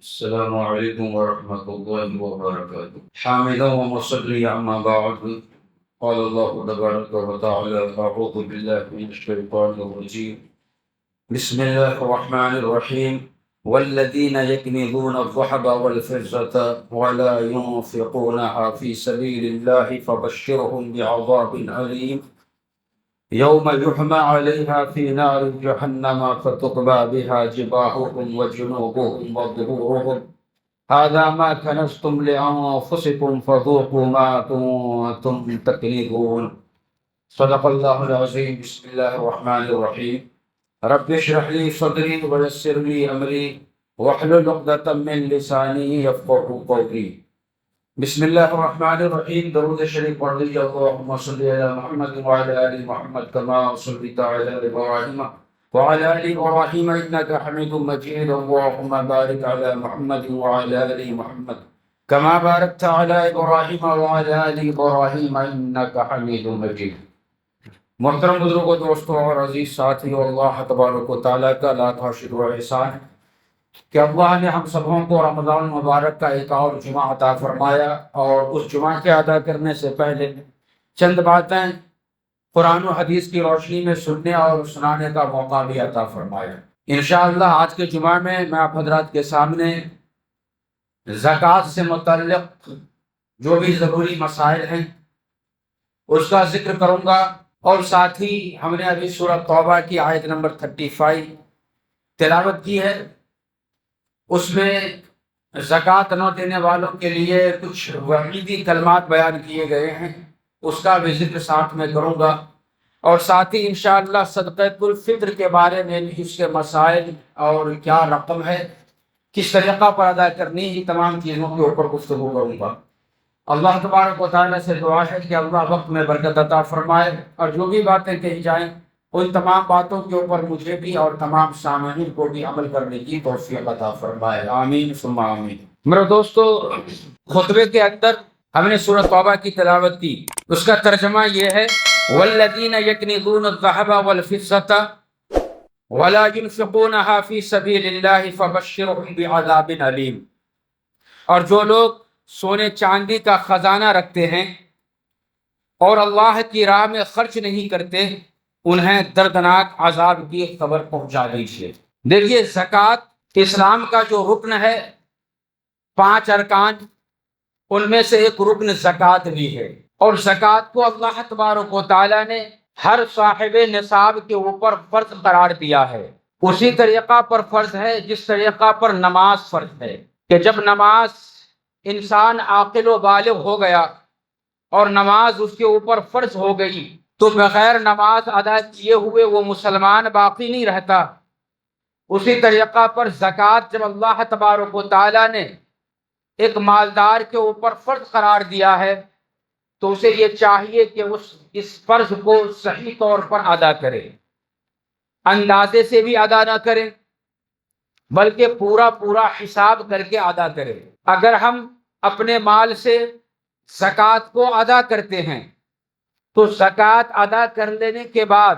السلام عليكم ورحمة الله وبركاته. حامدا ومصليا أما بعد. قال الله تبارك وتعالى: أعوذ بالله من الشيطان الرجيم. بسم الله الرحمن الرحيم. والذين يكنزون الذهب والفضة ولا ينفقونها في سبيل الله فبشرهم بعذاب أليم يوم يحمى عليها في نار جهنم فتقبى بها جباههم وجنوبهم وظهورهم هذا ما كنزتم لأنفسكم فذوقوا ما كنتم تكنزون. صدق الله العظيم. بسم الله الرحمن الرحيم. رب اشرح لي صدري ويسر لي أمري واحلل عقدة من لساني يفقهوا قولي. بسم اللہ الرحمن الرحیم. درود شریف پڑھ لیجیے. اللہم صلی علی محمد وعلی آل محمد کما صلیت علی ابراہیم وعلی آل ابراہیم انک حمید مجید. اللہم بارک علی محمد وعلی آل محمد کما بارکت علی ابراہیم وعلی آل ابراہیم انک حمید مجید. محترم بزرگوں، دوستوں اور عزیز ساتھیوں، اللہ تبارک و تعالیٰ کا لاکھ شکر و احسان ہے کہ اللہ نے ہم سبوں کو رمضان المبارک کا ایک اور جمعہ عطا فرمایا، اور اس جمعہ کے ادا کرنے سے پہلے چند باتیں قرآن و حدیث کی روشنی میں سننے اور سنانے کا موقع بھی عطا فرمایا. انشاءاللہ آج کے جمعہ میں آپ حضرات کے سامنے زکوٰۃ سے متعلق جو بھی ضروری مسائل ہیں اس کا ذکر کروں گا، اور ساتھ ہی ہم نے ابھی سورۃ توبہ کی آیت نمبر 35 تلاوت کی ہے. اس میں زکوٰۃ نہ دینے والوں کے لیے کچھ وعیدی کلمات بیان کیے گئے ہیں، اس کا بھی ذکر ساتھ میں کروں گا، اور ساتھ ہی انشاءاللہ صدقۃ الفطر کے بارے میں بھی اس کے مسائل اور کیا رقم ہے، کس طریقہ پر ادا کرنی ہے، تمام چیزوں کے اوپر گفتگو کروں گا. اللہ تبارک و تعالیٰ سے دعا ہے کہ اللہ وقت میں برکت عطا فرمائے، اور جو بھی باتیں کہی جائیں ان تمام باتوں کے اوپر مجھے بھی اور تمام سامعین کو بھی عمل کرنے کی توفیق عطا فرمائے. آمین ثم آمین. میرے دوستو، خطبے کے اندر ہم نے سورۃ توبہ کی تلاوت کی. اس کا ترجمہ یہ ہے: والذین یکنزون الذہب والفضة ولا ينفقونها فی سبیل اللہ فبشرهم بعذاب علیم. اور جو لوگ سونے چاندی کا خزانہ رکھتے ہیں اور اللہ کی راہ میں خرچ نہیں کرتے، انہیں دردناک عذاب کی خبر پہنچا دیجیے. دیکھیے، زکوٰۃ اسلام کا جو رکن ہے، 5 ارکان، ان میں سے ایک رکن زکوٰۃ بھی ہے، اور زکوٰۃ کو اللہ تبارک و تعالیٰ نے ہر صاحب نصاب کے اوپر فرض قرار دیا ہے. اسی طریقہ پر فرض ہے جس طریقہ پر نماز فرض ہے، کہ جب نماز انسان عاقل و بالغ ہو گیا اور نماز اس کے اوپر فرض ہو گئی تو بغیر نماز ادا کیے ہوئے وہ مسلمان باقی نہیں رہتا. اسی طریقہ پر زکوٰۃ جب اللہ تبارک و تعالیٰ نے ایک مالدار کے اوپر فرض قرار دیا ہے تو اسے یہ چاہیے کہ اس فرض کو صحیح طور پر ادا کرے، اندازے سے بھی ادا نہ کرے بلکہ پورا حساب کر کے ادا کرے. اگر ہم اپنے مال سے زکوٰۃ کو ادا کرتے ہیں تو زکوٰۃ ادا کر لینے کے بعد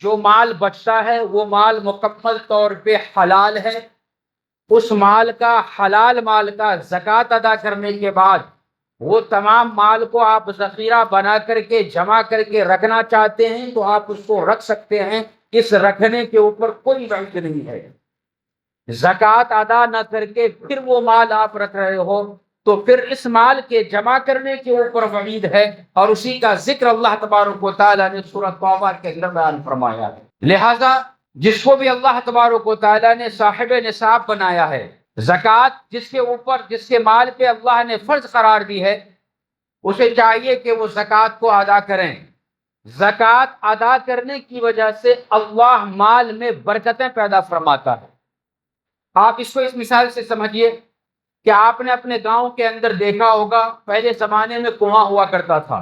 جو مال بچتا ہے وہ مال مکمل طور پہ حلال ہے. اس مال کا، حلال مال کا زکوٰۃ ادا کرنے کے بعد وہ تمام مال کو آپ ذخیرہ بنا کر کے جمع کر کے رکھنا چاہتے ہیں تو آپ اس کو رکھ سکتے ہیں. اس رکھنے کے اوپر کوئی وعید نہیں ہے. زکوٰۃ ادا نہ کر کے پھر وہ مال آپ رکھ رہے ہو تو پھر اس مال کے جمع کرنے کے اوپر وعید ہے، اور اسی کا ذکر اللہ تبارک و تعالیٰ نے سورۃ توبہ کے اندر بیان فرمایا ہے. لہذا جس کو بھی اللہ تبارک و تعالیٰ نے صاحب نصاب بنایا ہے، زکوٰۃ جس کے اوپر، جس کے مال پہ اللہ نے فرض قرار دی ہے، اسے چاہیے کہ وہ زکوٰۃ کو ادا کریں. زکوٰۃ ادا کرنے کی وجہ سے اللہ مال میں برکتیں پیدا فرماتا ہے. آپ اس کو اس مثال سے سمجھیے کہ آپ نے اپنے گاؤں کے اندر دیکھا ہوگا، پہلے زمانے میں کنواں ہوا کرتا تھا،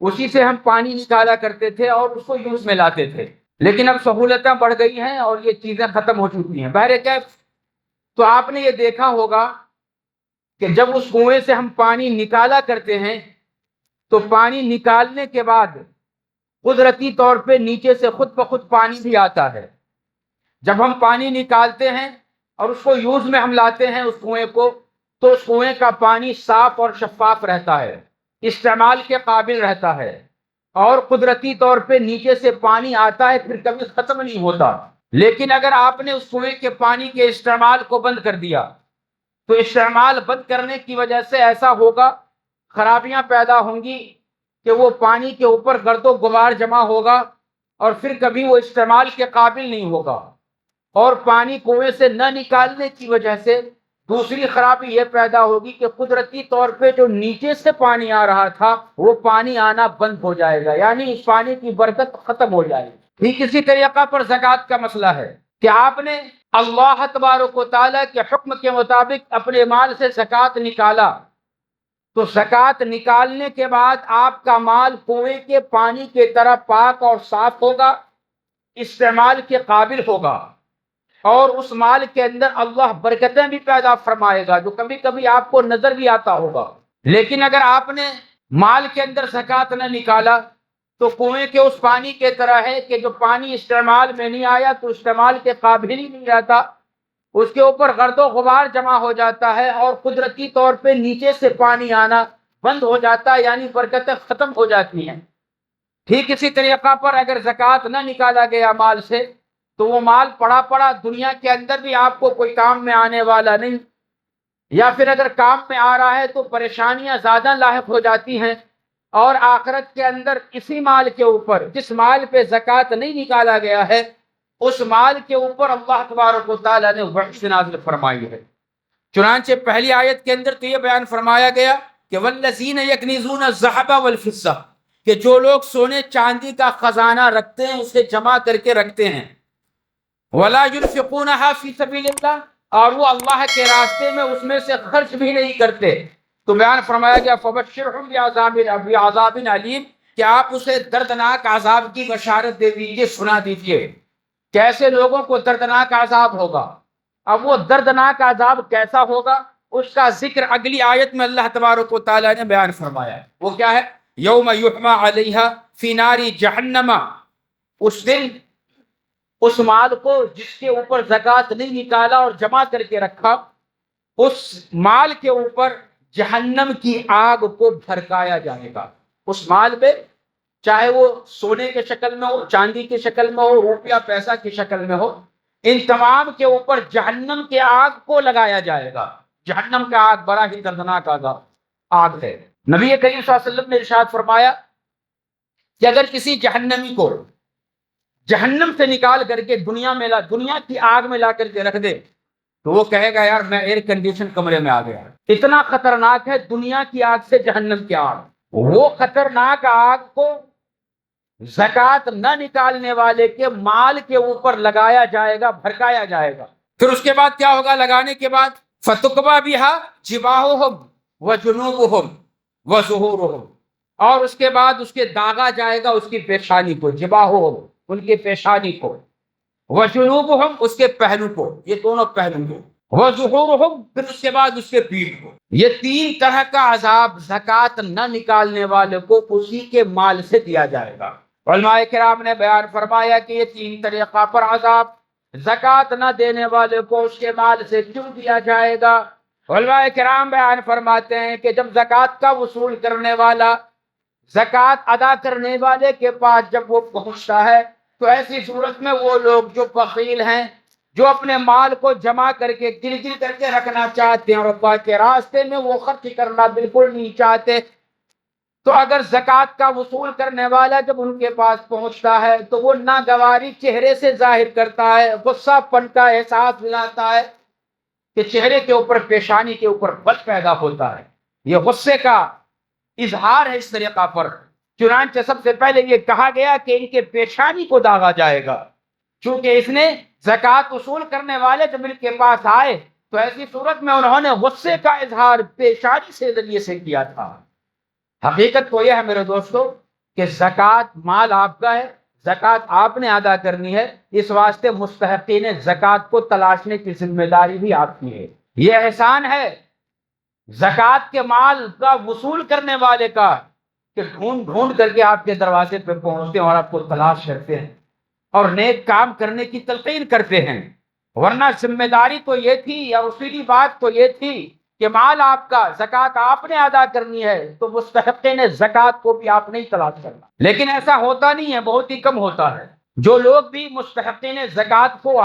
اسی سے ہم پانی نکالا کرتے تھے اور اس کو یوز میں لاتے تھے. لیکن اب سہولتیں بڑھ گئی ہیں اور یہ چیزیں ختم ہو چکی ہیں. بہرکیف تو آپ نے یہ دیکھا ہوگا کہ جب اس کنویں سے ہم پانی نکالا کرتے ہیں تو پانی نکالنے کے بعد قدرتی طور پہ نیچے سے خود بخود پانی بھی آتا ہے. جب ہم پانی نکالتے ہیں اور اس کو یوز میں ہم لاتے ہیں اس کنویں کو، تو اس کنویں کا پانی صاف اور شفاف رہتا ہے، استعمال کے قابل رہتا ہے، اور قدرتی طور پہ نیچے سے پانی آتا ہے، پھر کبھی ختم نہیں ہوتا۔ لیکن اگر آپ نے اس کنویں کے پانی کے استعمال کو بند کر دیا تو استعمال بند کرنے کی وجہ سے ایسا ہوگا، خرابیاں پیدا ہوں گی کہ وہ پانی کے اوپر گرد و غبار جمع ہوگا اور پھر کبھی وہ استعمال کے قابل نہیں ہوگا، اور پانی کنویں سے نہ نکالنے کی وجہ سے دوسری خرابی یہ پیدا ہوگی کہ قدرتی طور پہ جو نیچے سے پانی آ رہا تھا وہ پانی آنا بند ہو جائے گا، یعنی اس پانی کی برکت ختم ہو جائے گی۔ ٹھیک اسی طریقہ پر زکوٰۃ کا مسئلہ ہے کہ آپ نے اللہ تبارک و تعالیٰ کے حکم کے مطابق اپنے مال سے زکوٰۃ نکالا، تو زکوٰۃ نکالنے کے بعد آپ کا مال کنویں کے پانی کی طرح پاک اور صاف ہوگا، استعمال کے قابل ہوگا، اور اس مال کے اندر اللہ برکتیں بھی پیدا فرمائے گا جو کبھی کبھی آپ کو نظر بھی آتا ہوگا۔ لیکن اگر آپ نے مال کے اندر زکوٰۃ نہ نکالا تو کنویں کے اس پانی کے طرح ہے کہ جو پانی استعمال میں نہیں آیا تو استعمال کے قابل ہی نہیں رہتا، اس کے اوپر گرد و غبار جمع ہو جاتا ہے اور قدرتی طور پہ نیچے سے پانی آنا بند ہو جاتا ہے، یعنی برکتیں ختم ہو جاتی ہیں۔ ٹھیک اسی طریقہ پر اگر زکوٰۃ نہ نکالا گیا مال سے تو وہ مال پڑا پڑا دنیا کے اندر بھی آپ کو کوئی کام میں آنے والا نہیں، یا پھر اگر کام میں آ رہا ہے تو پریشانیاں زیادہ لاحق ہو جاتی ہیں، اور آخرت کے اندر اسی مال کے اوپر جس مال پہ زکوٰۃ نہیں نکالا گیا ہے اس مال کے اوپر اللہ تبارک و تعالیٰ نے وحش نازل فرمائی ہے۔ چنانچہ پہلی آیت کے اندر تو یہ بیان فرمایا گیا کہ والذین یکنزون الذھب والفضہ، کہ جو لوگ سونے چاندی کا خزانہ رکھتے ہیں اسے جمع کر کے رکھتے ہیں، ولا ينفقونها فی سبیل اللہ، اور وہ اللہ کے راستے میں اس میں سے خرچ بھی نہیں کرتے، تو بیان فرمایا گیا فبشرہم بعذاب علیم، کہ آپ اسے دردناک عذاب کی بشارت دے دیجئے، سنا دیجئے۔ کیسے لوگوں کو دردناک عذاب ہوگا؟ اب وہ دردناک عذاب کیسا ہوگا اس کا ذکر اگلی آیت میں اللہ تبارک و تعالیٰ نے بیان فرمایا ہے۔ وہ کیا ہے؟ یوم یحمى علیہا فی نار جہنم، اس دن اس مال کو جس کے اوپر زکوٰۃ نہیں نکالا اور جمع کر کے رکھا، اس مال کے اوپر جہنم کی آگ کو بھڑکایا جائے گا۔ اس مال میں چاہے وہ سونے کے شکل میں ہو، چاندی کی شکل میں ہو، روپیہ پیسہ کی شکل میں ہو، ان تمام کے اوپر جہنم کی آگ کو لگایا جائے گا۔ جہنم کا آگ بڑا ہی دردناک آگ ہے۔ نبی کریم صلی اللہ علیہ وسلم نے ارشاد فرمایا کہ اگر کسی جہنمی کو جہنم سے نکال کر کے دنیا کی آگ میں لا کر کے رکھ دے تو وہ کہے گا یار میں ایئر کنڈیشن کمرے میں آ گیا۔ اتنا خطرناک ہے دنیا کی آگ سے جہنم کی آگ۔ وہ خطرناک آگ کو زکوٰۃ نہ نکالنے والے کے مال کے اوپر لگایا جائے گا، بھڑکایا جائے گا۔ پھر اس کے بعد کیا ہوگا؟ لگانے کے بعد فَتُقْوَى بِهَا جِبَاهُهُمْ وَجُنُوبُهُمْ وَظُهُورُهُمْ، اور اس کے بعد اس کے داغا جائے گا اس کی پیشانی کو، جِبَاهُهُمْ ان کے پیشانی کو، وَجُنُوبُهُمْ اس کے پہلو کو، یہ دونوں پہلو کو، وَظُهُورُهُمْ پھر اس کے بعد اس کے پیٹھ کو۔ یہ تین طرح کا عذاب زکوٰۃ نہ نکالنے والے کو اسی کے مال سے دیا جائے گا۔ علماء کرام نے بیان فرمایا کہ یہ تین طریقہ پر عذاب زکوٰۃ نہ دینے والے کو اس کے مال سے کیوں دیا جائے گا؟ علماء کرام بیان فرماتے ہیں کہ جب زکوٰۃ کا وصول کرنے والا زکوٰۃ ادا کرنے والے کے پاس جب وہ پہنچتا ہے تو ایسی صورت میں وہ لوگ جو بخیل ہیں، جو اپنے مال کو جمع کر کے گل کر کے رکھنا چاہتے ہیں اور اللہ کے راستے میں وہ خرچ کرنا بالکل نہیں چاہتے، تو اگر زکوٰۃ کا وصول کرنے والا جب ان کے پاس پہنچتا ہے تو وہ ناگواری چہرے سے ظاہر کرتا ہے، غصہ پن کا احساس دلاتا ہے کہ چہرے کے اوپر، پیشانی کے اوپر بل پیدا ہوتا ہے۔ یہ غصے کا اظہار ہے اس طریقہ پر۔ چنانچہ سب سے پہلے یہ کہا گیا کہ ان کے پیشانی کو داغا جائے گا، چونکہ اس نے زکوٰۃ وصول کرنے والے جب ان کے پاس آئے تو ایسی صورت میں انہوں نے غصے کا اظہار پیشانی سے ذریعے سے کیا تھا۔ حقیقت تو یہ ہے میرے دوستو کہ زکوٰۃ مال آپ کا ہے، زکوٰۃ آپ نے ادا کرنی ہے، اس واسطے مستحقین زکوٰۃ کو تلاشنے کی ذمہ داری بھی آپ کی ہے۔ یہ احسان ہے زکوٰۃ کے مال کا وصول کرنے والے کا کہ ڈھونڈ ڈھونڈ کر کے آپ کے دروازے پہ پہنچتے ہیں اور آپ کو تلاش کرتے ہیں اور نیک کام کرنے کی تلقین کرتے ہیں۔ ورنہ ذمہ داری تو یہ تھی یا اصولی بات تو یہ تھی کہ مال آپ کا، زکوٰۃ آپ نے ادا کرنی ہے تو مستحقین زکوٰۃ کو بھی آپ نے ہی تلاش کرنا. لیکن ایسا ہوتا نہیں ہے، بہت ہی کم ہوتا ہے. جو لوگ بھی مستحقین زکوٰۃ کو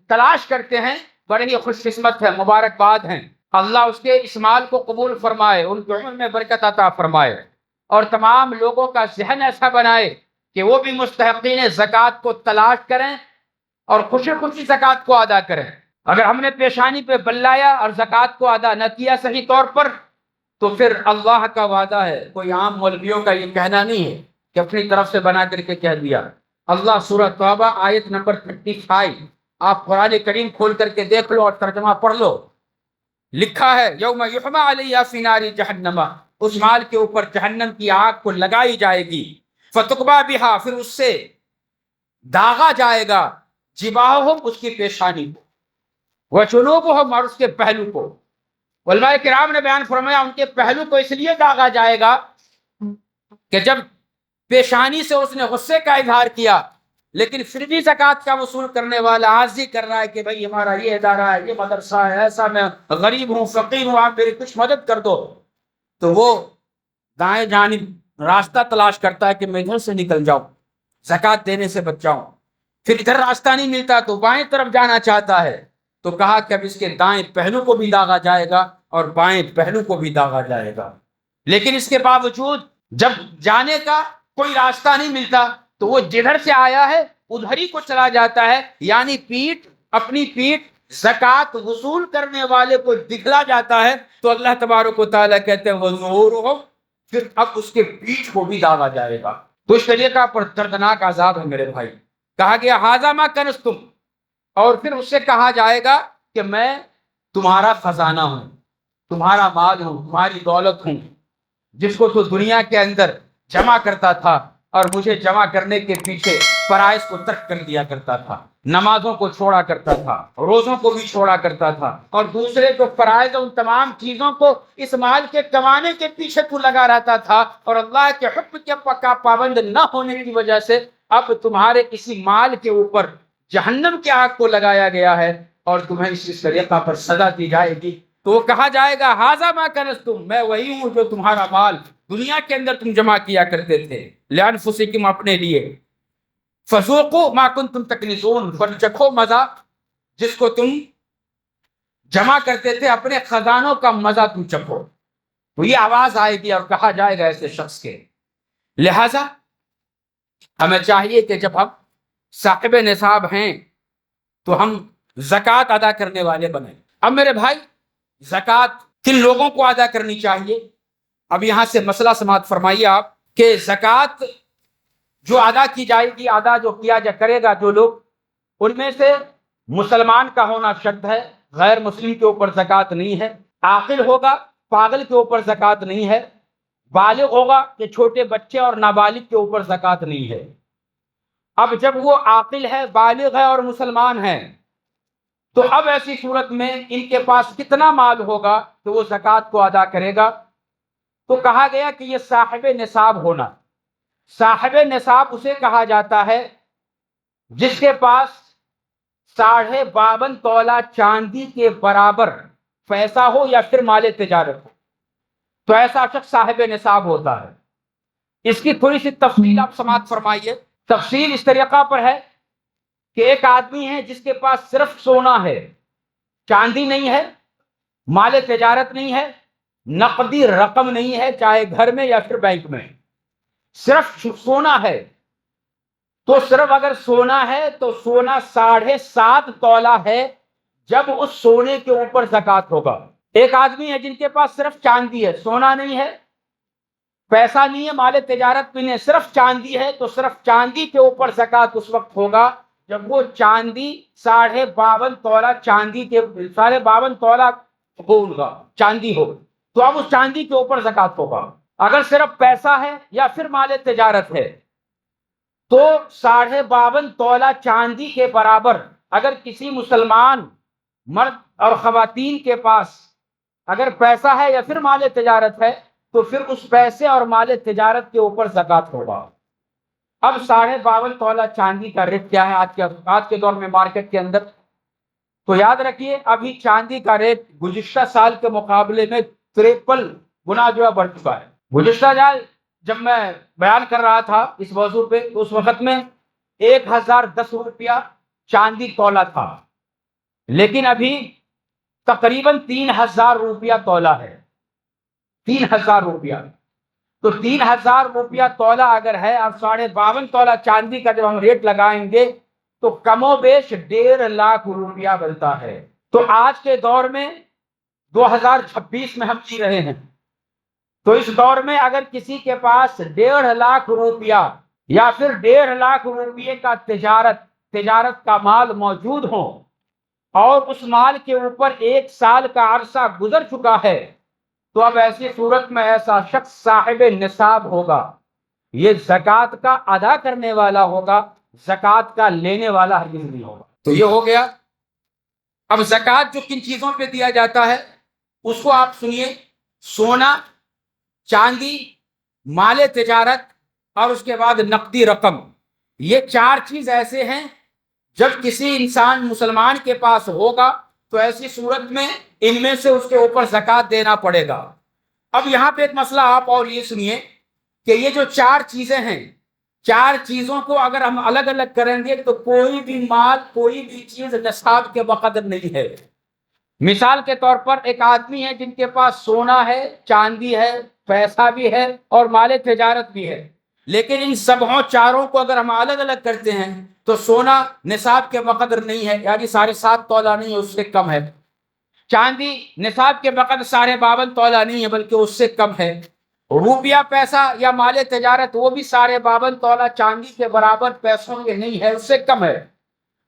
تلاش کرتے ہیں بڑے ہی خوش قسمت ہیں، مبارکباد ہیں. اللہ اس کے اس مال کو قبول فرمائے، ان کے عمر میں برکت عطا فرمائے، اور تمام لوگوں کا ذہن ایسا بنائے کہ وہ بھی مستحقین زکوٰۃ کو تلاش کریں اور خوشی خوشی زکوٰۃ کو ادا کریں. اگر ہم نے پیشانی پہ بلایا اور زکوٰۃ کو ادا نہ کیا صحیح طور پر، تو پھر اللہ کا وعدہ ہے، کوئی عام مولویوں کا یہ کہنا نہیں ہے کہ اپنی طرف سے بنا کر کے کہہ دیا. اللہ سورہ توبہ آیت نمبر 35، آپ قرآن کریم کھول کر کے دیکھ لو اور ترجمہ پڑھ لو. لکھا ہے یوم یحمى علیہ فی نار جہنم، اس مال کے اوپر جہنم کی آگ کو لگائی جائے گی. فتقبا بہا، پھر اس سے داغا جائے گا، جباہہم، اس کی پیشانی کو، وجنوبہم، اور اس کے پہلو کو. علماء کرام نے بیان فرمایا ان کے پہلو کو اس لیے داغا جائے گا کہ جب پیشانی سے اس نے غصے کا اظہار کیا لیکن پھر بھی زکوٰۃ کا وصول کرنے والا عاجزی کر رہا ہے کہ بھئی ہمارا یہ ادارہ ہے، یہ مدرسہ ہے، ایسا میں غریب ہوں، فقیر ہوں، آپ میری کچھ مدد کر دو، تو وہ دائیں جانب راستہ تلاش کرتا ہے کہ میں ادھر سے نکل جاؤں، زکوٰۃ دینے سے بچ جاؤں. پھر ادھر راستہ نہیں ملتا تو بائیں طرف جانا چاہتا ہے، تو کہا کہ اب اس کے دائیں پہلو کو بھی داغا جائے گا اور بائیں پہلو کو بھی داغا جائے گا. لیکن اس کے باوجود جب جانے کا کوئی راستہ نہیں ملتا تو وہ جدھر سے آیا ہے ادھر ہی کو چلا جاتا ہے، یعنی اپنی پیٹھ زکوٰۃ وصول کرنے والے کو دکھلا جاتا ہے. تو اللہ تبارک و تعالیٰ کہتے ہیں وَزُورُهُمْ، پھر اب اس کے پیٹھ کو بھی داغا جائے گا. تو اس طریقہ پر دردناک عذاب ہے میرے بھائی. کہا گیا ھذا ما کنزتم، اور پھر اس سے کہا جائے گا کہ میں تمہارا خزانہ ہوں، تمہارا مال ہوں، تمہاری دولت ہوں، جس کو تو دنیا کے اندر جمع کرتا تھا اور مجھے جمع کرنے کے پیچھے فرائض کو ترک کر دیا کرتا تھا، نمازوں کو چھوڑا کرتا تھا، روزوں کو بھی چھوڑا کرتا تھا، اور دوسرے جو فرائض ان تمام چیزوں کو اس مال کے کمانے کے پیچھے تو لگا رہتا تھا، اور اللہ کے حکم کے پکا پابند نہ ہونے کی وجہ سے اب تمہارے کسی مال کے اوپر جہنم کی آگ کو لگایا گیا ہے اور تمہیں اس طریقہ پر سزا دی جائے گی. تو وہ کہا جائے گا ھذا ما کنزتم، میں وہی ہوں جو تمہارا مال دنیا کے اندر تم جمع کیا کرتے تھے، لانفسکم، اپنے لیے، فذوقوا ما کنتم تکنزون، پر چکھو مزہ جس کو تم جمع کرتے تھے، اپنے خزانوں کا مزہ تم چکھو. تو یہ آواز آئے گی اور کہا جائے گا ایسے شخص کے. لہذا ہمیں چاہیے کہ جب ہم صاحب نصاب ہیں تو ہم زکوٰۃ ادا کرنے والے بنیں. اب میرے بھائی، زکوٰۃ کن لوگوں کو ادا کرنی چاہیے؟ اب یہاں سے مسئلہ سماعت فرمائیے آپ کہ زکوٰۃ جو ادا کی جائے گی، ادا جو کیا کرے گا جو لوگ، ان میں سے مسلمان کا ہونا شرط ہے، غیر مسلم کے اوپر زکوٰۃ نہیں ہے. عاقل ہوگا، پاگل کے اوپر زکوٰۃ نہیں ہے. بالغ ہوگا کہ چھوٹے بچے اور نابالغ کے اوپر زکوٰۃ نہیں ہے. اب جب وہ عاقل ہے، بالغ ہے اور مسلمان ہے، تو اب ایسی صورت میں ان کے پاس کتنا مال ہوگا کہ وہ زکوٰۃ کو ادا کرے گا؟ تو کہا گیا کہ یہ صاحب نصاب ہونا. صاحب نصاب اسے کہا جاتا ہے جس کے پاس 52.5 تولہ چاندی کے برابر پیسہ ہو یا پھر مال تجارت ہو، تو ایسا شخص صاحب نصاب ہوتا ہے. اس کی تھوڑی سی تفصیل آپ سماعت فرمائیے. تفصیل اس طریقہ پر ہے کہ ایک آدمی ہے جس کے پاس صرف سونا ہے، چاندی نہیں ہے، مال تجارت نہیں ہے، نقدی رقم نہیں ہے، چاہے گھر میں یا پھر بینک میں، صرف سونا ہے. تو صرف اگر سونا ہے تو سونا 7.5 تولہ ہے، جب اس سونے کے اوپر زکوٰۃ ہوگا. ایک آدمی ہے جن کے پاس صرف چاندی ہے، سونا نہیں ہے، پیسہ نہیں ہے، مال تجارت بھی نہیں، صرف چاندی ہے، تو صرف چاندی کے اوپر زکوٰۃ اس وقت ہوگا جب وہ چاندی 52.5 تولہ چاندی کے 52.5 تولہ ہوگا چاندی ہو، تو اب اس چاندی کے اوپر زکوٰۃ ہوگا. اگر صرف پیسہ ہے یا پھر مال تجارت ہے تو 52.5 تولہ چاندی کے برابر اگر کسی مسلمان مرد اور خواتین کے پاس اگر پیسہ ہے یا پھر مال تجارت ہے تو پھر اس پیسے اور مال تجارت کے اوپر زکوٰۃ ہوگا. اب 52.5 تولہ چاندی کا ریٹ کیا ہے آج کے دور میں مارکیٹ کے اندر؟ تو یاد رکھیے ابھی چاندی کا ریٹ گزشتہ سال کے مقابلے میں 53 گنا جو ہے بڑھ چکا ہے۔ گزشتہ سال جب میں بیان کر رہا تھا اس موضوع پہ تو اس وقت میں 1010 روپیہ چاندی تولا تھا، لیکن ابھی تقریباً 3000 روپیہ تولا ہے۔ 3000 روپیہ، تو 3000 روپیہ تولا اگر ہے اور 52.5 تولا چاندی کا جب ہم ریٹ لگائیں گے تو کم و بیش 1.5 لاکھ روپیہ بنتا ہے۔ تو آج کے دور میں 2026 میں ہم جی رہے ہیں، تو اس دور میں اگر کسی کے پاس 1.5 لاکھ روپیہ یا پھر 1.5 لاکھ روپیے کا تجارت کا مال موجود ہو اور اس مال کے اوپر 1 سال کا عرصہ گزر چکا ہے، تو اب ایسی صورت میں ایسا شخص صاحب نصاب ہوگا، یہ زکوٰۃ کا ادا کرنے والا ہوگا، زکوٰۃ کا لینے والا ہرگز نہیں ہوگا۔ تو یہ ہو گیا۔ اب زکوٰۃ جو کن چیزوں پہ دیا جاتا ہے اس کو آپ سنیے، سونا، چاندی، مال تجارت اور اس کے بعد نقدی رقم۔ یہ 4 چیز ایسے ہیں جب کسی انسان مسلمان کے پاس ہوگا تو ایسی صورت میں ان میں سے اس کے اوپر زکوٰۃ دینا پڑے گا۔ اب یہاں پہ ایک مسئلہ آپ اور یہ سنیے کہ یہ جو 4 چیزیں ہیں، 4 چیزوں کو اگر ہم الگ الگ کریں گے تو کوئی بھی مال، کوئی بھی چیز نصاب کے بقدر نہیں ہے۔ مثال کے طور پر ایک آدمی ہے جن کے پاس سونا ہے، چاندی ہے، پیسہ بھی ہے اور مال تجارت بھی ہے، لیکن ان سبوں 4 کو اگر ہم الگ الگ کرتے ہیں تو سونا نصاب کے بقدر نہیں ہے، یعنی 7.5 تولا نہیں ہے، اس سے کم ہے۔ چاندی نصاب کے بقدر 52.5 تولا نہیں ہے بلکہ اس سے کم ہے۔ روپیہ پیسہ یا مال تجارت وہ بھی 52.5 تولا چاندی کے برابر پیسوں کے نہیں ہے، اس سے کم ہے۔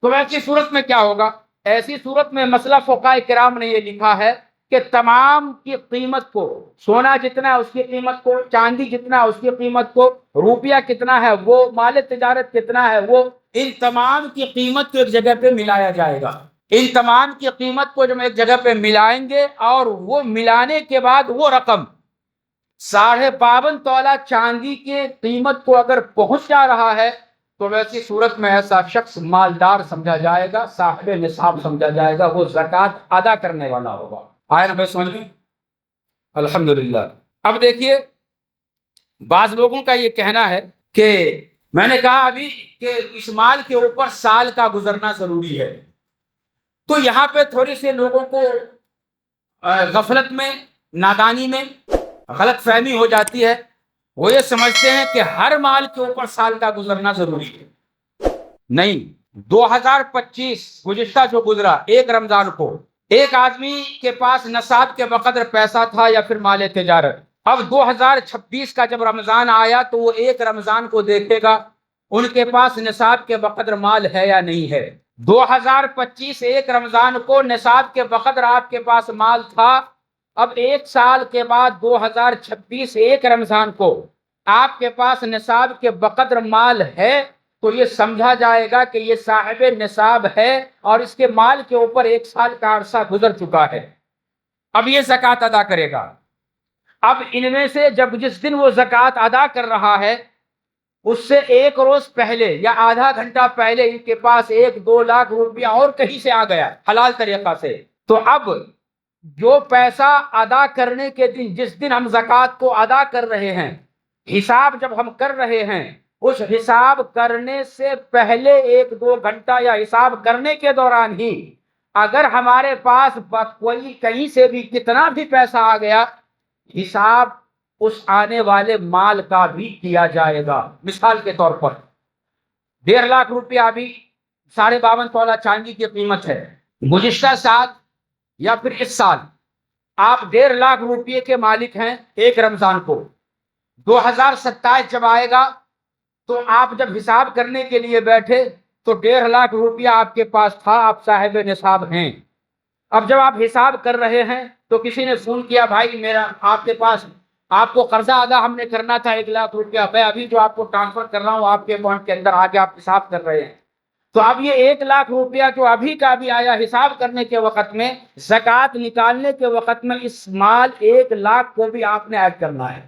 تو ایسی صورت میں کیا ہوگا؟ ایسی صورت میں مسئلہ فقہاء کرام نے یہ لکھا ہے کہ تمام کی قیمت کو، سونا جتنا ہے اس کی قیمت کو، چاندی جتنا ہے اس کی قیمت کو، روپیہ کتنا ہے وہ، مال تجارت کتنا ہے وہ، ان تمام کی قیمت کو ایک جگہ پہ ملایا جائے گا۔ ان تمام کی قیمت کو جب ایک جگہ پہ ملائیں گے اور وہ ملانے کے بعد وہ رقم 52.5 تولا چاندی کی قیمت کو اگر پہنچ جا رہا ہے تو ویسی صورت میں ایسا شخص مالدار سمجھا جائے گا، صاحب نصاب سمجھا جائے گا، وہ زکوٰۃ ادا کرنے والا ہوگا۔ آئے نا بھائی سمجھ میں؟ الحمدللہ۔ اب دیکھیے بعض لوگوں کا یہ کہنا ہے کہ میں نے کہا ابھی کہ اس مال کے اوپر سال کا گزرنا ضروری ہے، تو یہاں پہ تھوڑی سے لوگوں کو غفلت میں، نادانی میں غلط فہمی ہو جاتی ہے۔ وہ یہ سمجھتے ہیں کہ ہر مال کے اوپر سال کا گزرنا ضروری ہے۔ نہیں، 2025 گزشتہ جو گزرا، 1 رمضان کو ایک آدمی کے پاس نصاب کے بقدر پیسہ تھا یا پھر مال تجارت۔ اب 2026 کا جب رمضان آیا تو وہ 1 رمضان کو دیکھے گا ان کے پاس نصاب کے بقدر مال ہے یا نہیں ہے۔ 2025 1 رمضان کو نصاب کے بقدر آپ کے پاس مال تھا، اب 1 سال کے بعد 2026 1 رمضان کو آپ کے پاس نصاب کے بقدر مال ہے تو یہ سمجھا جائے گا کہ یہ صاحب نصاب ہے اور اس کے مال کے اوپر 1 سال کا عرصہ گزر چکا ہے، اب یہ زکوٰۃ ادا کرے گا۔ اب ان میں سے جب جس دن وہ زکوٰۃ ادا کر رہا ہے اس سے 1 روز پہلے یا آدھا گھنٹہ پہلے ان کے پاس 1-2 لاکھ روپیہ اور کہیں سے آ گیا حلال طریقہ سے، تو اب جو پیسہ ادا کرنے کے دن، جس دن ہم زکوٰۃ کو ادا کر رہے ہیں، حساب جب ہم کر رہے ہیں، اس حساب کرنے سے پہلے 1-2 گھنٹہ یا حساب کرنے کے دوران ہی اگر ہمارے پاس کوئی کہیں سے بھی کتنا بھی پیسہ آ گیا، حساب اس آنے والے مال کا بھی کیا جائے گا۔ مثال کے طور پر 1.5 لاکھ روپیہ ابھی 52.5 تولا چاندی کی قیمت ہے، گزشتہ سال یا پھر اس سال آپ 1.5 لاکھ روپیے کے مالک ہیں 1 رمضان کو۔ 2027 جب آئے گا تو آپ جب حساب کرنے کے لیے بیٹھے تو 1.5 لاکھ روپیہ آپ کے پاس تھا، آپ صاحب نصاب ہیں۔ اب جب آپ حساب کر رہے ہیں تو کسی نے فون کیا، بھائی میرا آپ کے پاس، آپ کو قرضہ ادا ہم نے کرنا تھا 1 لاکھ روپیہ، میں ابھی جو آپ کو ٹرانسفر کر رہا ہوں آپ کے اکاؤنٹ کے اندر آگے آپ حساب کر رہے ہیں، تو اب یہ 1 لاکھ روپیہ جو ابھی کا بھی آیا حساب کرنے کے وقت میں، زکوٰۃ نکالنے کے وقت میں اس مال 1 لاکھ کو بھی آپ نے ایڈ کرنا ہے۔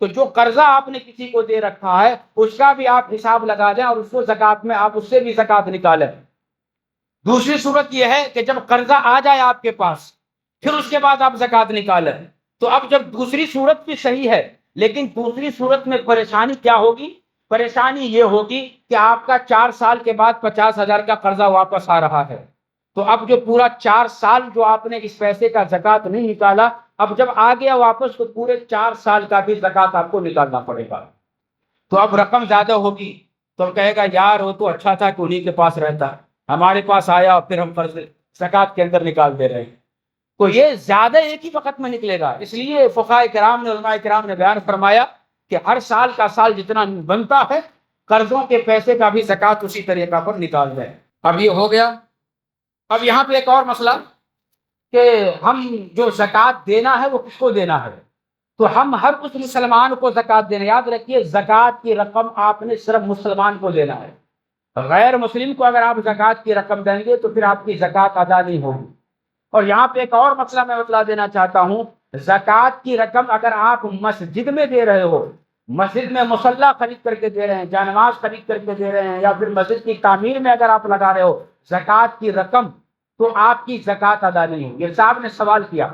تو جو قرضہ آپ نے کسی کو دے رکھا ہے اس کا بھی آپ حساب لگا دیں اور اس کو زکات میں آپ اس سے بھی زکات نکالیں۔ دوسری صورت یہ ہے کہ جب قرضہ آ جائے آپ کے پاس پھر اس کے بعد آپ زکات نکالیں۔ تو اب جب دوسری صورت بھی صحیح ہے لیکن دوسری صورت میں پریشانی کیا ہوگی؟ پریشانی یہ ہوگی کہ آپ کا 4 سال کے بعد 50,000 کا قرضہ واپس آ رہا ہے، تو اب جو پورا 4 سال جو آپ نے اس پیسے کا زکات نہیں نکالا، اب جب آ گیا واپس تو پورے 4 سال کا بھی زکات آپ کو نکالنا پڑے گا۔ تو اب رقم زیادہ ہوگی تو کہے گا یار وہ تو اچھا تھا کہ انہیں کے پاس رہتا، ہمارے پاس آیا اور پھر ہم قرض زکات کے اندر نکال دے رہے ہیں، تو یہ زیادہ ایک ہی وقت میں نکلے گا۔ اس لیے فقہاء کرام نے، علماء کرام نے بیان فرمایا کہ ہر سال کا سال جتنا بنتا ہے قرضوں کے پیسے کا بھی زکات اسی طریقہ پر نکال دیں۔ اب یہ ہو گیا۔ اب یہاں پہ ایک اور مسئلہ کہ ہم جو زکات دینا ہے وہ کس کو دینا ہے؟ تو ہم ہر اس مسلمان کو زکات دینا، یاد رکھیے زکات کی رقم آپ نے صرف مسلمان کو دینا ہے، غیر مسلم کو اگر آپ زکات کی رقم دیں گے تو پھر آپ کی زکات ادا نہیں ہوگی۔ اور یہاں پہ ایک اور مسئلہ میں بتلا دینا چاہتا ہوں، زکات کی رقم اگر آپ مسجد میں دے رہے ہو، مسجد میں مصلی خرید کر کے دے رہے ہیں، جانماز خرید کر کے دے رہے ہیں، یا پھر مسجد کی تعمیر میں اگر آپ لگا رہے ہو زکات کی رقم، تو آپ کی زکات ادا نہیں ہوگی۔ یہ صاحب نے سوال کیا،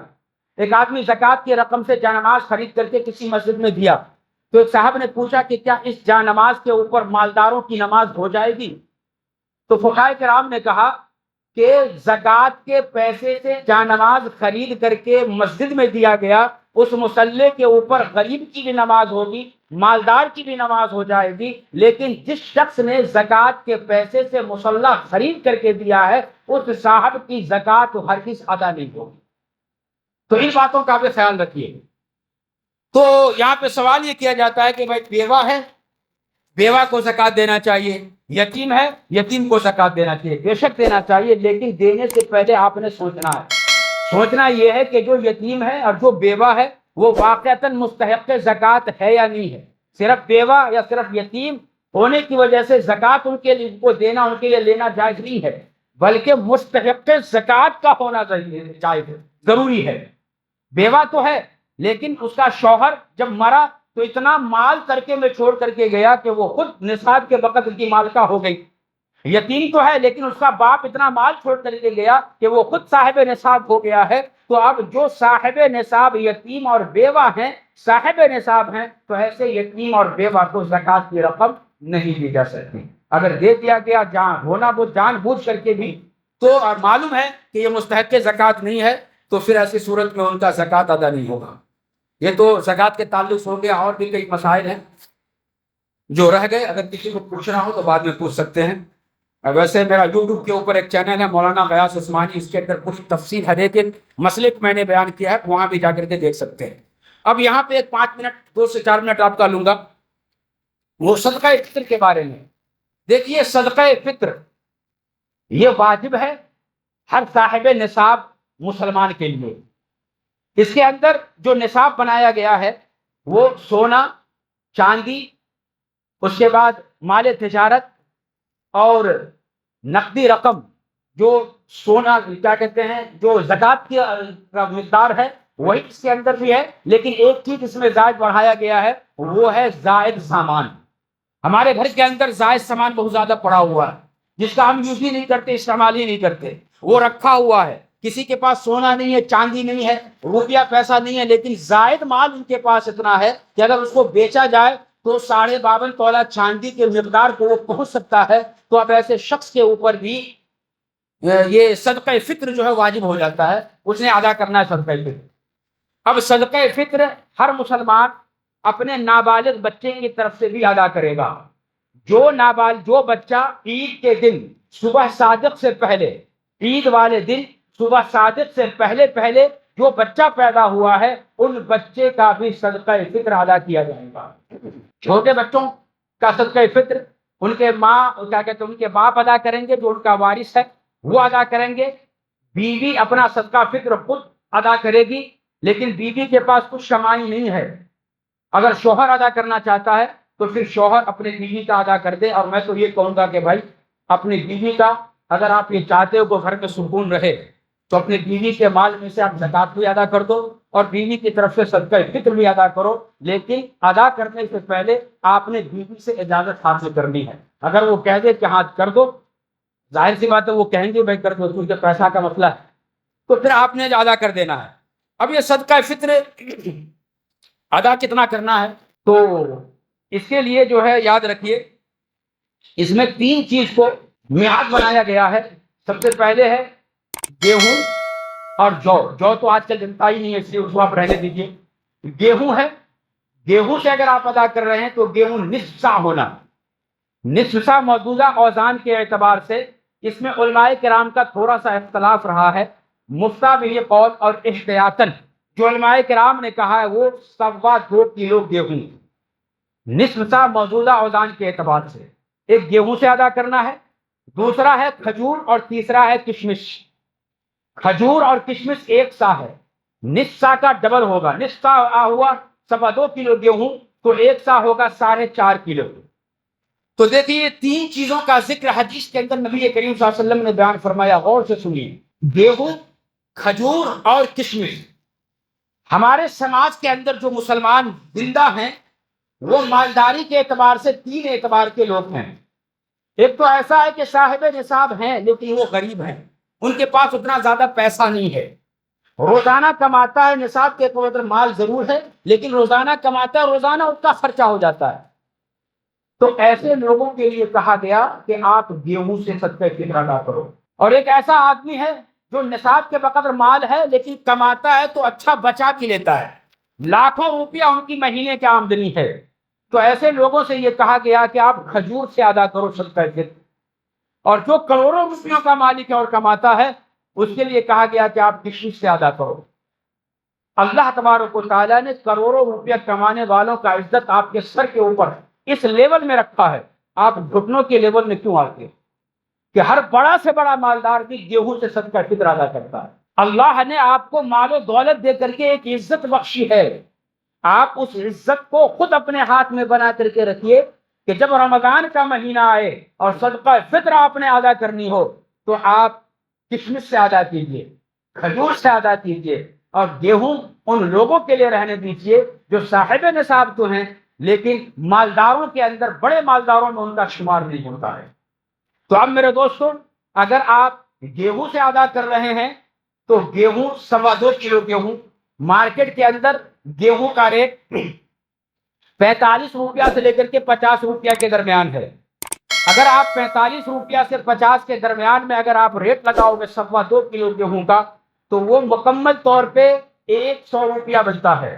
ایک آدمی زکات کی رقم سے جانماز خرید کر کے کسی مسجد میں دیا، تو ایک صاحب نے پوچھا کہ کیا اس جانماز کے اوپر مالداروں کی نماز ہو جائے گی؟ تو فقہاء کرام نے کہا کہ زکات کے پیسے سے جانماز خرید کر کے مسجد میں دیا گیا، اس مصلی کے اوپر غریب کی بھی نماز ہوگی، مالدار کی بھی نماز ہو جائے گی، لیکن جس شخص نے زکات کے پیسے سے مصلی خرید کر کے دیا ہے اس صاحب کی زکات ہرگز ادا نہیں ہوگی۔ تو ان باتوں کا بھی خیال رکھیے۔ تو یہاں پہ سوال یہ کیا جاتا ہے کہ بھائی بیوہ ہے، بیوہ کو زکات دینا چاہیے، یتیم ہے، یتیم کو زکات دینا چاہیے، بے شک دینا چاہیے، لیکن دینے سے پہلے آپ نے سوچنا ہے۔ سوچنا یہ ہے کہ جو یتیم ہے اور جو بیوہ ہے وہ واقعتاً مستحق زکات ہے یا نہیں ہے۔ صرف بیوہ یا صرف یتیم ہونے کی وجہ سے زکات ان کے لیے کو دینا، ان کے لیے لینا جائز نہیں ہے، بلکہ مستحق زکات کا ہونا جائز ہے، ضروری ہے۔ بیوہ تو ہے لیکن اس کا شوہر جب مرا تو اتنا مال ترکے میں چھوڑ کر کے گیا کہ وہ خود نصاب کے وقت کی مالکہ ہو گئی۔ یتیم تو ہے لیکن اس کا باپ اتنا مال چھوڑ کر کے گیا کہ وہ خود صاحب نصاب ہو گیا ہے۔ تو اب جو صاحب نصاب یتیم اور بیوہ ہیں، صاحب نصاب ہیں، تو ایسے یتیم اور بیوہ کو زکات کی رقم نہیں دی جا سکتی۔ اگر دے دیا گیا جان بوجھ کر کے بھی تو معلوم ہے کہ یہ مستحق زکات نہیں ہے، تو پھر ایسی صورت میں ان کا زکات ادا نہیں ہوگا۔ یہ تو زکات کے تعلق ہو گیا، اور بھی کئی مسائل ہیں جو رہ گئے، اگر کسی کو پوچھنا ہو تو بعد میں پوچھ سکتے ہیں۔ ویسے میرا یوٹیوب کے اوپر ایک چینل ہے مولانا غیاث عثمانی، اس کے اندر پوری تفصیل ہر ایک مسئلے کو میں نے بیان کیا ہے، وہاں بھی جا کر کے دیکھ سکتے ہیں۔ اب یہاں پہ ایک 5 منٹ 2 سے 4 منٹ آپ کا لوں گا، وہ صدقہ فطر کے بارے میں۔ دیکھیے صدقہ فطر یہ واجب ہے ہر صاحب نصاب مسلمان کے لیے۔ اس کے اندر جو نصاب بنایا گیا ہے وہ سونا، چاندی، اس کے بعد مال تجارت اور نقدی رقم، جو سونا کیا کہتے ہیں جو زکات کی مقدار ہے وہی اس کے اندر بھی ہے، لیکن ایک چیز اس میں زائد بڑھایا گیا ہے، وہ ہے زائد سامان۔ ہمارے گھر کے اندر زائد سامان بہت زیادہ پڑا ہوا ہے جس کا ہم یوز ہی نہیں کرتے، استعمال ہی نہیں کرتے، وہ رکھا ہوا ہے۔ کسی کے پاس سونا نہیں ہے، چاندی نہیں ہے، روپیہ پیسہ نہیں ہے، لیکن زائد مال ان کے پاس اتنا ہے کہ اگر اس کو بیچا جائے تو 52.5 تولہ چاندی کے مقدار کو وہ پہنچ سکتا ہے۔ تو اب ایسے شخص کے اوپر بھی یہ صدقہ فطر جو ہے واجب ہو جاتا ہے، اس نے ادا کرنا ہے صدقہ فطر۔ اب صدقہ فطر ہر مسلمان اپنے نابالغ بچے کی طرف سے بھی ادا کرے گا۔ جو بچہ عید کے دن صبح صادق سے پہلے، عید والے دن صبح صادق سے پہلے جو بچہ پیدا ہوا ہے ان بچے کا بھی صدقہ فطر ادا کیا جائے گا۔ چھوٹے بچوں کا صدقہ فطر ان کے ان کے باپ ادا کریں گے، جو ان کا وارث ہے وہ ادا کریں گے۔ بیوی اپنا صدقہ فطر خود ادا کرے گی، لیکن بیوی کے پاس کچھ کمائی نہیں ہے، اگر شوہر ادا کرنا چاہتا ہے تو پھر شوہر اپنے بیوی کا ادا کر دے۔ اور میں تو یہ کہوں گا کہ بھائی اپنی بیوی کا، اگر آپ یہ چاہتے ہو کہ گھر میں سکون رہے تو اپنے بیوی کے مال میں سے آپ زکات بھی ادا کر دو اور بیوی کی طرف سے صدقہ فطر بھی ادا کرو، لیکن ادا کرنے سے پہلے آپ نے بیوی سے اجازت حاصل کرنی ہے۔ اگر وہ کہہ دے کہ ہاں کر دو، ظاہر سی بات ہے وہ کہیں گے بھائی کر دو، کیونکہ پیسہ کا مسئلہ ہے، تو پھر آپ نے ادا کر دینا ہے۔ اب یہ صدقہ فطر ادا کتنا کرنا ہے، تو اس کے لیے جو ہے یاد رکھیے، اس میں 3 چیز کو میعاد بنایا گیا ہے۔ سب سے پہلے ہے گیہوں اور جو تو آج کل جنتا ہی نہیں ہے، اس لیے اس کو آپ رہنے دیجیے۔ گیہوں ہے، گیہوں سے اگر آپ ادا کر رہے ہیں تو گیہوں نصف سا ہونا۔ نصف سا موجودہ اوزان کے اعتبار سے اس میں علماء کرام کا تھوڑا سا اختلاف رہا ہے۔ مفتیٰ بھی یہ قول اور احتیاطاً جو علماء کرام نے کہا ہے وہ 2.25 کلو گیہوں نصف سا موجودہ اوزان کے اعتبار سے ایک گیہوں سے ادا کرنا ہے۔ دوسرا ہے کھجور اور تیسرا ہے کشمش۔ کھجور اور کشمش 1 سا ہے، نصف سا کا ڈبل ہوگا۔ نصف سا ہوا 2.25 کلو گیہوں، تو 1 سا ہوگا 4.5 کلو۔ تو دیکھیے یہ 3 چیزوں کا ذکر حدیث کے اندر نبی کریم صلی اللہ علیہ وسلم نے بیان فرمایا، غور سے سنیے۔ گیہوں، کھجور اور کشمش۔ ہمارے سماج کے اندر جو مسلمان زندہ ہیں وہ مالداری کے اعتبار سے 3 اعتبار کے لوگ ہیں۔ ایک تو ایسا ہے کہ صاحب نصاب ہیں لیکن وہ غریب ہیں، ان کے پاس اتنا زیادہ پیسہ نہیں ہے، روزانہ کماتا ہے، نصاب کے قدر مال ضرور ہے لیکن روزانہ کماتا ہے، روزانہ اس کا خرچہ ہو جاتا ہے۔ تو ایسے لوگوں کے لیے کہا گیا کہ آپ گیہوں سے صدقہ فطر ادا کرو۔ اور ایک ایسا آدمی ہے جو نصاب کے بقدر مال ہے لیکن کماتا ہے تو اچھا بچا کے لیتا ہے، لاکھوں روپیہ ان کی مہینے کی آمدنی ہے، تو ایسے لوگوں سے یہ کہا گیا کہ آپ کھجور سے ادا کرو صدقہ فطر۔ اور جو کروڑوں روپیوں کا مالک ہے اور کماتا ہے اس کے لیے کہا گیا کہ آپ کشمش سے ادا کرو۔ اللہ تبارک و تعالیٰ نے کروڑوں روپیہ کمانے والوں کا عزت آپ کے سر کے اوپر اس لیول میں رکھا ہے، آپ گھٹنوں کے لیول میں کیوں آتے ہیں کہ ہر بڑا سے بڑا مالدار بھی گیہوں سے صدقہ فطر ادا کرتا ہے۔ اللہ نے آپ کو مال و دولت دے کر کے ایک عزت بخشی ہے، آپ اس عزت کو خود اپنے ہاتھ میں بنا کر کے رکھیے کہ جب رمضان کا مہینہ آئے اور صدقہ فطر آپ نے ادا کرنی ہو تو آپ کشمش سے ادا کیجیے، کھجور سے ادا کیجیے، اور گیہوں ان لوگوں کے لیے رہنے دیجیے جو صاحب نصاب تو ہیں لیکن مالداروں کے اندر بڑے مالداروں میں ان کا شمار نہیں ہوتا ہے۔ تو اب میرے دوستوں، اگر آپ گیہوں سے ادا کر رہے ہیں تو گیہوں 2.25 کلو گیہوں، مارکیٹ کے اندر گیہوں کا ریٹ 45 روپیہ سے لے کر کے 50 روپیہ کے درمیان ہے۔ اگر آپ 45 روپیہ سے 50 کے درمیان میں اگر آپ ریٹ لگاؤ گے 2.25 کلو گیہوں کا تو وہ مکمل طور پہ 100 روپیہ بنتا ہے۔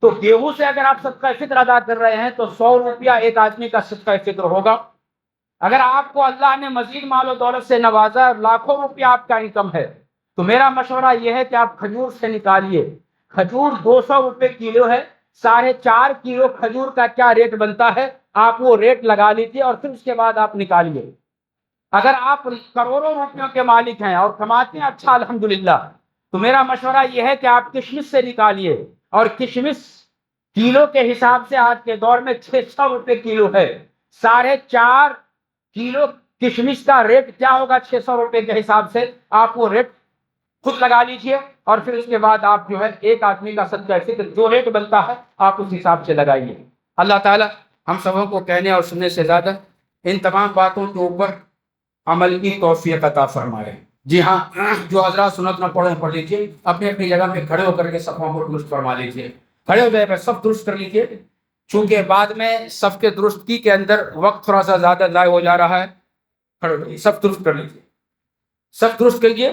تو گیہوں سے اگر آپ صدقہ فطر ادا کر رہے ہیں تو 100 روپیہ ایک آدمی کا صدقہ فطر ہوگا۔ اگر آپ کو اللہ نے مزید مال و دولت سے نوازا، لاکھوں روپیہ آپ کا انکم ہے، تو میرا مشورہ یہ ہے کہ آپ کھجور سے نکالیے۔ کھجور 200 روپے کلو ہے، 4.5 کلو کھجور کا کیا ریٹ بنتا ہے آپ وہ ریٹ لگا لیجیے اور پھر اس کے بعد آپ نکالیے۔ اگر آپ کروڑوں روپیوں کے مالک ہیں اور کماتے ہیں اچھا الحمدللہ، تو میرا مشورہ یہ ہے کہ آپ کشمش سے نکالیے، اور کشمش کلو کے حساب سے آج کے دور میں 600 روپے کلو ہے۔ 4.5 کلو کشمش کا ریٹ کیا ہوگا 600 روپے کے حساب سے، آپ وہ ریٹ خود لگا لیجئے اور پھر اس کے بعد آپ جو ہے ایک آدمی کا صدقہ فطر جو ریٹ بنتا ہے آپ اس حساب سے لگائیے۔ اللہ تعالیٰ ہم سبوں کو کہنے اور سننے سے زیادہ ان تمام باتوں کے اوپر عمل کی توفیق عطا فرمائے۔ جی ہاں، جو حضرات سنت نہ پڑھ لیجیے، اپنی اپنی جگہ پہ کھڑے ہو کر کے صفوں کو درست فرما لیجیے، کھڑے ہو جائے پہ سب درست کر لیجیے، چونکہ بعد میں صف کے درستگی کے اندر وقت تھوڑا سا زیادہ ضائع ہو جا رہا ہے۔ کھڑے ہو جائیے، سب درست کر لیجیے، سب درست کریے۔